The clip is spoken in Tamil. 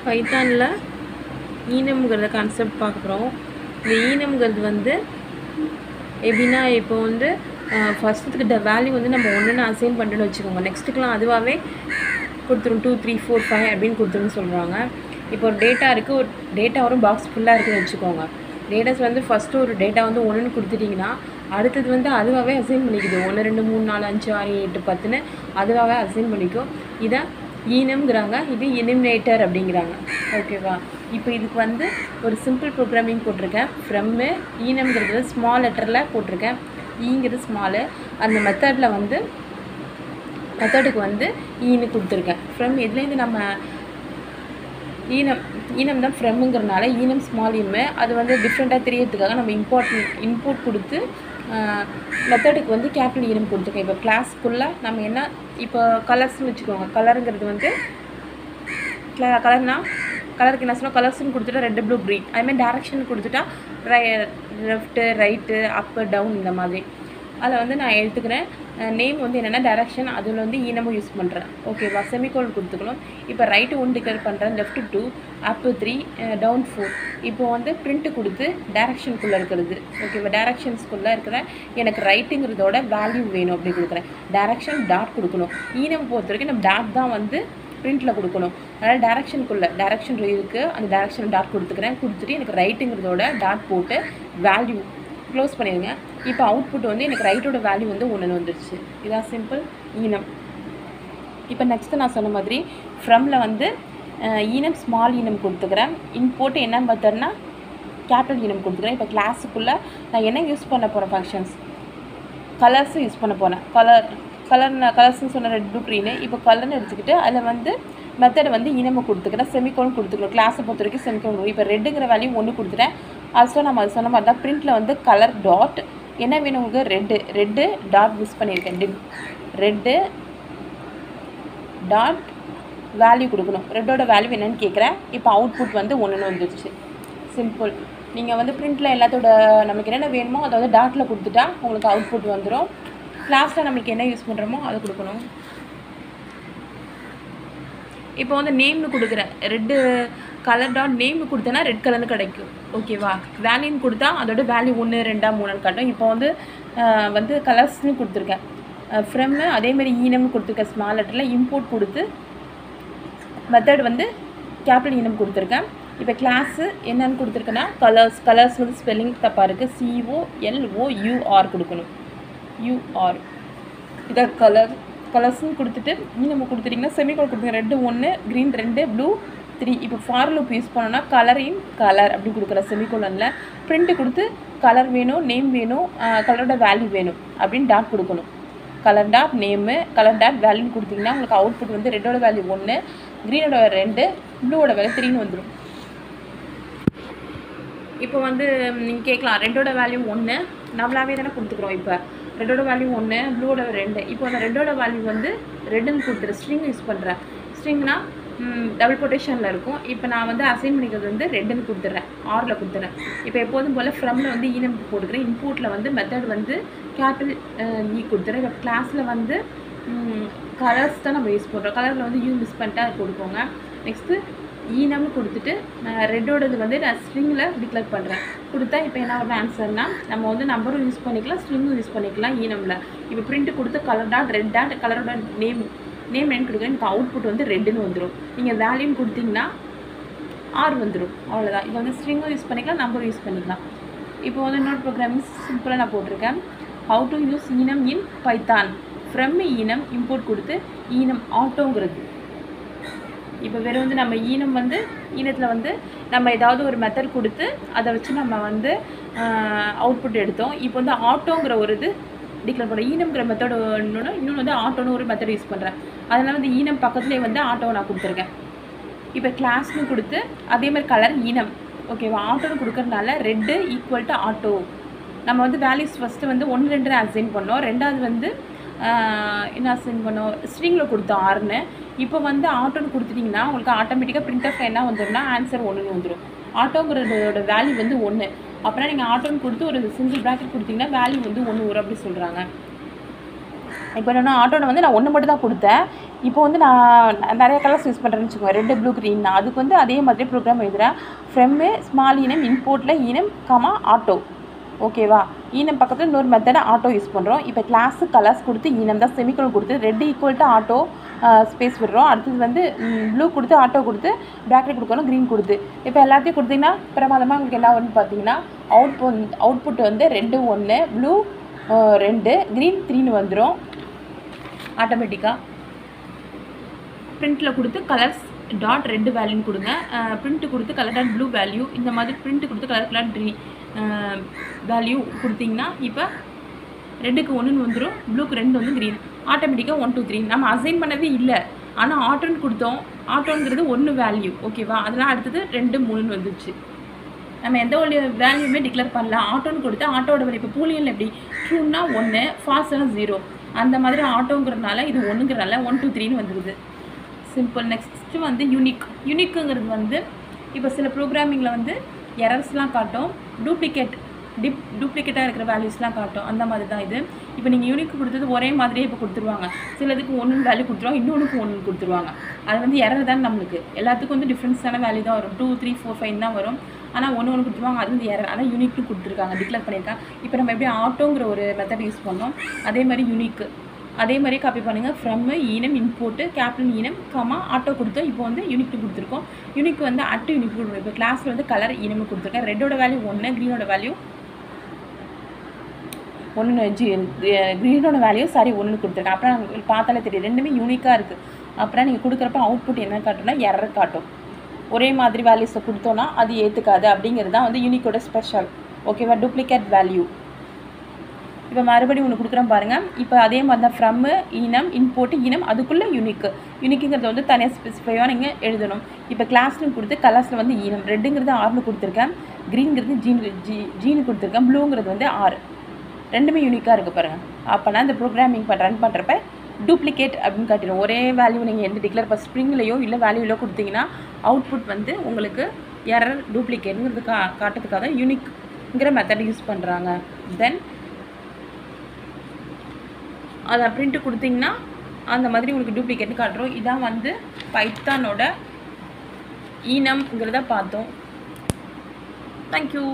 பைத்தானில் ஈனம்ங்கிறத கான்செப்ட் பார்க்குறோம். இந்த ஈனம்ங்கிறது வந்து எப்படின்னா, இப்போ வந்து ஃபஸ்ட்டுக்கு வேல்யூ வந்து நம்ம ஒன்றுன்னு அசைன் பண்ணிட்டோன்னு வச்சுக்கோங்க. நெக்ஸ்ட்டுக்கெலாம் அதுவாகவே கொடுத்துரும். 2 3 4 5 அப்படின்னு கொடுத்துருன்னு சொல்கிறாங்க. இப்போ ஒரு டேட்டா இருக்குது, ஒரு டேட்டா வரும் பாக்ஸ் ஃபுல்லாக இருக்குதுன்னு வச்சுக்கோங்க. டேட்டாஸ் வந்து ஃபஸ்ட்டு ஒரு டேட்டா வந்து ஒன்றுன்னு கொடுத்துட்டிங்கன்னா அடுத்தது வந்து அதுவாகவே அசைன் பண்ணிக்குது. 1 2 3 4 5 6 7 10ன்னு அதுவாகவே அசைன் பண்ணிக்கும். இதை ஈனம்ங்கிறாங்க, இது எலிமினேட்டர் அப்படிங்கிறாங்க. ஓகேவா? இப்போ இதுக்கு வந்து ஒரு சிம்பிள் ப்ரோக்ராமிங் போட்டிருக்கேன். ஃப்ரம்மு ஈனம்ங்கிறது ஸ்மால் லெட்டரில் போட்டிருக்கேன், ஈங்கிறது ஸ்மாலு. அந்த மெத்தடில் வந்து மெத்தடுக்கு வந்து ஈன்னு கொடுத்துருக்கேன். ஃப்ரம் இதுலேருந்து நம்ம ஈனம் தான் ஃப்ரம்ங்கிறனால ஈனம் ஸ்மால் இம்மு அது வந்து டிஃப்ரெண்ட்டாக தெரியறதுக்காக நம்ம இன்புட் கொடுத்து மெத்தடுக்கு வந்து கேபிட்டல் ஈனம் கொடுத்துருக்கேன். இப்போ கிளாஸ்க்குள்ளே நம்ம என்ன இப்போ கலர்ஸ்னு வச்சுக்கோங்க. கலருங்கிறது வந்து கலருக்கு என்ன சொன்னால் கலர்ஸ்ன்னு கொடுத்துட்டா ரெட்டு ப்ளூ க்ரீன். அதுமாதிரி டேரெக்ஷன் கொடுத்துட்டா லெஃப்ட்டு ரைட்டு அப்பு டவுன் இந்த மாதிரி. அதில் வந்து நான் எடுத்துக்கிறேன். நேம் வந்து என்னென்னா டேரெக்ஷன், அதில் வந்து ஈனமும் யூஸ் பண்ணுறேன். ஓகேவா? செமிகோலன் கொடுத்துக்கணும். இப்போ ரைட்டு 1 டிக்ளேர் பண்ணுறேன், லெஃப்ட்டு 2, அப்பு 3, டவுன் 4. இப்போ வந்து பிரிண்ட்டு கொடுத்து டேரெக்ஷனுக்குள்ளே இருக்கிறது. ஓகேவா? டேரெக்ஷன்ஸ்குள்ளே இருக்கிற எனக்கு ரைட்டுங்கிறதோட வேல்யூ வேணும் அப்படி கொடுக்குறேன். டேரெக்ஷன் டாட் கொடுக்கணும். ஈனம் பொறுத்த வரைக்கும் நம்ம டாட் தான் வந்து பிரிண்ட்டில் கொடுக்கணும். அதனால் டேரெக்ஷனுக்குள்ளே டேரெக்ஷன் இருக்குது, அந்த டேரெக்ஷன் டாட் கொடுத்துக்கிறேன். கொடுத்துட்டு எனக்கு ரைட்டுங்கிறதோட டாட் போட்டு வேல்யூ க்ளோஸ் பண்ணிடுங்க. இப்போ அவுட்புட் வந்து எனக்கு ரைட்டோட வேல்யூ வந்து 1 வந்துடுச்சு. இதான் சிம்பிள் ஈனம். இப்போ நெக்ஸ்ட்டு நான் சொன்ன மாதிரி ஃப்ரம்மில் வந்து ஈனம் ஸ்மால் ஈனம் கொடுத்துக்கிறேன். இன்போட்டு என்ன மெத்தட்னா கேபிட்டல் ஈனம் கொடுத்துக்கிறேன். இப்போ கிளாஸுக்குள்ளே நான் என்ன யூஸ் பண்ண போகிறேன் ஃபங்க்ஷன்ஸ் கலர்ஸும் யூஸ் பண்ண போகிறேன். கலர்ஸ்ன்னு சொன்ன ரெட் ப்ளூ க்ரீனு. இப்போ கலர்னு எடுத்துக்கிட்டு அதில் வந்து மெத்தடை வந்து ஈனமாக கொடுத்துக்கிறேன். செமிகோலன் கொடுத்துக்கணும். கிளாஸை பொறுத்த வரைக்கும் செமிகோலன். இப்போ ரெட்டுங்கிற வேல்யூ 1 கொடுத்துட்டேன். ஆல்சோ நம்ம அது சொன்ன மாதிரி தான் பிரிண்ட்டில் வந்து கலர் டாட் என்ன வேணும் உங்களுக்கு ரெட்டு டாட் யூஸ் பண்ணியிருக்கேன். ரெட்டு டாட் வேல்யூ கொடுக்கணும். ரெட்டோட வேல்யூ என்னென்னு கேட்குறேன். இப்போ அவுட்புட் வந்து 1 வந்துடுச்சு. சிம்பிள். நீங்கள் வந்து பிரிண்ட்டில் எல்லாத்தோட நமக்கு என்னென்ன வேணுமோ அதை வந்து டாட்டில் கொடுத்துட்டா உங்களுக்கு அவுட்புட் வந்துடும். கிளாஸில் நம்மளுக்கு என்ன யூஸ் பண்ணுறோமோ அதை கொடுக்கணும். இப்போ வந்து நேம்னு கொடுக்குறேன். ரெட்டு கலர் டாட் நேம்னு கொடுத்தேன்னா ரெட் கலர்னு கிடைக்கும். ஓகேவா? வேல்யூன்னு கொடுத்தா அதோட வேல்யூ 1 2 3 காட்டும். இப்போ வந்து கலர்ஸ்னு கொடுத்துருக்கேன். ஃப்ரம்மு அதேமாதிரி ஈனம்னு கொடுத்துருக்கேன் ஸ்மால் லெட்டரில். இம்போர்ட் கொடுத்து மெத்தட் வந்து கேபிட்டல் ஈனம் கொடுத்துருக்கேன். இப்போ கிளாஸு என்னென்னு கொடுத்துருக்கேன்னா கலர்ஸ் வந்து ஸ்பெல்லிங் தப்பாக இருக்குது. COLOUR கொடுக்கணும். UR. இதை கலர்ஸ்ன்னு கொடுத்துட்டு நம்ம கொடுத்துட்டிங்கன்னா செமிகோலன் கொடுத்துருங்க. Red 1, green 2, blue 3. இப்போ ஃபார் லூப் யூஸ் பண்ணோன்னா கலர் அப்படி கொடுக்குற செமிகோலனில் பிரிண்ட்டு கொடுத்து கலர் வேணும், நேம் வேணும், கலரோட வேல்யூ வேணும் அப்படின்னு டாட் கொடுக்கணும். Colour dot name colour dot வேல்யூன்னு கொடுத்திங்கன்னா உங்களுக்கு அவுட்புட் வந்து ரெட்டோட வேல்யூ 1, க்ரீனோட 2, ப்ளூவோட வேல்யூ 3ன்னு வந்துடும். இப்போ வந்து நீங்கள் கேட்கலாம், ரெட்டோட வேல்யூ 1 நம்மளாவே தானே கொடுத்துக்குறோம். இப்போ ரெட்டோட வேல்யூ 1, ப்ளூவோட 2. இப்போ அந்த ரெட்டோட வேல்யூ வந்து ரெட்டுன்னு கொடுத்துரு ஸ்ட்ரிங் யூஸ் பண்ணுறேன். ஸ்ட்ரிங்னா டபுள் கொட்டேஷனில் இருக்கும். இப்போ நான் வந்து அசைன் பண்ணிக்கிறது வந்து ரெட்டுன்னு கொடுத்துட்றேன், ஆரில் கொடுத்துட்றேன். இப்போ எப்போதும் போல் ஃப்ரம்மில் வந்து ஈனம் போட்டுக்கிறேன். இன்புட்டில் வந்து மெத்தட் வந்து கேபிட்டல் ஈ கொடுத்துட்றேன். இப்போ கிளாஸில் வந்து கலர்ஸ் தான் நம்ம யூஸ் பண்ணுறோம். கலரில் வந்து யூ மிஸ் பண்ணிட்டு அதை கொடுப்போங்க. நெக்ஸ்ட்டு ஈனம்னு கொடுத்துட்டு ரெட்டோடது வந்து நான் ஸ்ட்ரிங்கில் டிக்ளேர் பண்ணுறேன். கொடுத்தா இப்போ என்ன ஒரு ஆன்சர்னா நம்ம வந்து நம்பரும் யூஸ் பண்ணிக்கலாம், ஸ்ட்ரிங்கும் யூஸ் பண்ணிக்கலாம் ஈனமில். இப்போ பிரிண்ட்டு கொடுத்து கலர் டாட் ரெட் டாட் கலரோட நேம் என்ன கொடுக்குறேன். எனக்கு அவுட்புட் வந்து ரெட்டுன்னு வந்துடும். நீங்கள் வேல்யூன்னு கொடுத்தீங்கன்னா ஆர் வந்துடும். அவ்வளோதான். இப்போ வந்து ஸ்ட்ரிங்கும் யூஸ் பண்ணிக்கலாம், நம்பரும் யூஸ் பண்ணிக்கலாம். இப்போ வந்து இன்னொரு ப்ரோக்ராமிங் சிம்பிளாக நான் போட்டிருக்கேன். How to use enum in Python. From enum import கொடுத்து ஈனம் ஆட்டோங்கிறது. இப்போ வெறும் வந்து நம்ம ஈனம் வந்து ஈனத்தில் வந்து நம்ம ஏதாவது ஒரு மெத்தட் கொடுத்து அதை வச்சு நம்ம வந்து அவுட்புட் எடுத்தோம். இப்போ வந்து ஆட்டோங்கிற ஒரு இது டிக்ளேர் பண்ணுறேன். ஈனம்ங்கிற மெத்தட் இன்னொன்று வந்து ஆட்டோன்னு ஒரு மெத்தட் யூஸ் பண்ணுறேன். அதனால் வந்து ஈனம் பக்கத்துலேயே வந்து ஆட்டோவை நான் கொடுத்துருக்கேன். இப்போ கிளாஸ்னு கொடுத்து அதே மாதிரி கலர் ஈனம். ஓகேவா? ஆட்டோன்னு கொடுக்கறதுனால ரெட்டு ஈக்குவல் டு ஆட்டோ. நம்ம வந்து வேல்யூஸ் ஃபஸ்ட்டு வந்து 1 2 அசைன் பண்ணோம். ரெண்டாவது வந்து என்ன அசைன் பண்ணோம், ஸ்ட்ரிங்கில் கொடுத்தோம் 6ன்னு. இப்போ வந்து ஆட்டோன்னு கொடுத்துட்டிங்கன்னா உங்களுக்கு ஆட்டோமேட்டிக்காக பிரிண்ட் ஆஃப் என்ன வந்துடும்னா ஆன்சர் 1ன்னு வந்துடும். ஆட்டோங்கிறதோட வேல்யூ வந்து 1. அப்படின்னா நீங்கள் ஆட்டோன்னு கொடுத்து ஒரு சிங்கிள் ப்ராக்கெட் கொடுத்தீங்கன்னா வேல்யூ வந்து 1 வரும் அப்படி சொல்கிறாங்க. இப்போ என்னென்னா ஆட்டோவில் வந்து நான் 1 மட்டும் தான் கொடுத்தேன். இப்போ வந்து நான் நிறைய கலர்ஸ் யூஸ் பண்ணுறேன்னு வச்சுக்கோங்க, ரெட்டு ப்ளூ க்ரீன். அதுக்கு வந்து அதே மாதிரி ப்ரோக்ராம் எழுதுகிறேன். ஃப்ரெம்மு ஸ்மால் ஈனம் இம்போர்ட்டில் ஈனம் கமா ஆட்டோ. ஓகேவா? ஈனம் பக்கத்தில் இன்னொரு மெத்தடை ஆட்டோ யூஸ் பண்ணுறோம். இப்போ கிளாஸு கலர்ஸ் கொடுத்து ஈனம் தான் செமிக்கோலன் கொடுத்து red equal to auto space விடுறோம். அடுத்தது வந்து ப்ளூ கொடுத்து ஆட்டோ கொடுத்து ப்ராக்கெட் கொடுக்கணும், க்ரீன் கொடுத்து. இப்போ எல்லாத்தையும் கொடுத்தீங்கன்னா பிரமாதமாக உங்களுக்கு என்ன வரும்னு பார்த்தீங்கன்னா அவுட்புட் வந்து ரெட்டு 1, ப்ளூ 2, க்ரீன் 3ன்னு வந்துடும் ஆட்டோமேட்டிக்காக. பிரிண்ட்டில் கொடுத்து கலர்ஸ் டாட் ரெட்டு வேல்யூன்னு கொடுங்க. பிரிண்ட்டு கொடுத்து கலர் டாட் ப்ளூ வேல்யூ. இந்த மாதிரி பிரிண்ட்டு கொடுத்து கலர் டாட் வேல்யூ கொடுத்தீங்கன்னா இப்போ ரெட்டுக்கு 1ன்னு வந்துடும், ப்ளூக்கு 2 வந்து க்ரீன். ஆட்டோமேட்டிக்காக 1 2 3 நம்ம அசைன் பண்ணவே இல்லை, ஆனால் ஆட்டோன்னு கொடுத்தோம். ஆட்டோங்கிறது 1 வேல்யூ. ஓகேவா? அதனால் அடுத்தது 2 3ன்னு வந்துச்சு. நம்ம எந்த ஒரு வேல்யூமே டிக்ளேர் பண்ணலாம். ஆட்டோன்னு கொடுத்து ஆட்டோட வேல்யூ இப்போ பூலியனில் எப்படி ட்ரூன்னா 1, ஃபால்ஸ்னா 0, அந்த மாதிரி ஆட்டோங்கிறதுனால இது 1ங்கிறனால 1 2 3ன்னு வந்துடுது. சிம்பிள். நெக்ஸ்ட்டு வந்து யூனிக்குங்கிறது வந்து இப்போ சில ப்ரோக்ராமிங்கில் வந்து எரர்ஸ்லாம் காட்டும், டூப்ளிகேட்டாக இருக்கிற வேல்யூஸ்லாம் காட்டும். அந்த மாதிரி தான் இது. இப்போ நீங்கள் யூனிக் கொடுத்தது ஒரே மாதிரியே இப்போ கொடுத்துருவாங்க. சிலதுக்கு 1 வேல்யூ கொடுத்துருவாங்க, இன்னொன்றுக்கு 1 கொடுத்துருவாங்க. அது வந்து எரர் தான் நம்மளுக்கு. எல்லாத்துக்கும் வந்து டிஃப்ரென்ஸான வேல்யூ தான் வரும், 2 3 4 5 தான் வரும். ஆனால் 1 கொடுத்துருவாங்க, அது வந்து எரர். ஆனால் யூனிக்னு கொடுத்துருக்காங்க, டிக்ளேர் பண்ணியிருக்காங்க. இப்போ நம்ம எப்படி ஆட்டோங்கிற ஒரு மெத்தட் யூஸ் பண்ணோம், அதே மாதிரி யூனிக்கு அதே மாதிரி காப்பி பண்ணுங்கள். From enum import capital enum comma auto கொடுத்தோம். இப்போ வந்து யூனிக்னு கொடுத்துருக்கோம். யூனிக் வந்து அட்டு யூனிக் கொடுத்துருக்கோம். இப்போ கிளாஸில் வந்து கலர் ஈனம்னு கொடுத்துருக்கேன். ரெட்டோட வேல்யூ 1, க்ரீனோட வேல்யூ 1ன்னு கொடுத்துருக்கேன். அப்புறம் உங்களுக்கு பார்த்தாலே தெரியும், ரெண்டுமே யூனிக்காக இருக்குது. அப்புறம் நீங்கள் கொடுக்குறப்ப அவுட்புட் என்ன காட்டும்னா எரர் காட்டும். ஒரே மாதிரி வேல்யூஸை கொடுத்தோன்னா அது ஏற்றுக்காது. அப்படிங்கிறது தான் வந்து யூனிக்கோட ஸ்பெஷல். ஓகேவா? Duplicate value. இப்போ மறுபடியும் ஒன்று கொடுக்குறேன் பாருங்கள். இப்போ அதே மாதிரி தான் ஃப்ரம்மு ஈனம் இம்போர்ட்டு ஈனம் அதுக்குள்ளே யூனிக்குங்கிறத வந்து தனியாக ஸ்பெசிஃபைவாக நீங்கள் எழுதணும். இப்போ கிளாஸ்னு கொடுத்து கலர்ஸில் வந்து ஈனம், ரெட்டுங்கிறது 6ன்னு கொடுத்துருக்கேன், க்ரீனுங்கிறது ஜீனு கொடுத்துருக்கேன், ப்ளூங்கிறது வந்து 6. ரெண்டுமே யூனிக்காக இருக்குது பாருங்கள். அப்போனா இந்த ப்ரோக்ராமிங் ரன் பண்ணுறப்ப டூப்ளிகேட் அப்படின்னு காட்டிடும். ஒரே வேல்யூ நீங்கள் எந்த டிக்ளேர் இப்போ ஸ்ப்ரிங்லையோ இல்லை வேல்யூலையோ கொடுத்தீங்கன்னா அவுட்புட் வந்து உங்களுக்கு எரர் டூப்ளிகேட்டுங்கிறது காட்டுறதுக்காக யூனிக்ங்கிற மெத்தட் யூஸ் பண்ணுறாங்க. தென் அதை பிரிண்ட்டு கொடுத்தீங்கன்னா அந்த மாதிரி உங்களுக்கு டூப்ளிகேட்னு காட்டுறோம். இதான் வந்து பைத்தானோட ஈனம்ங்கிறத பார்த்தோம். தேங்க்யூ.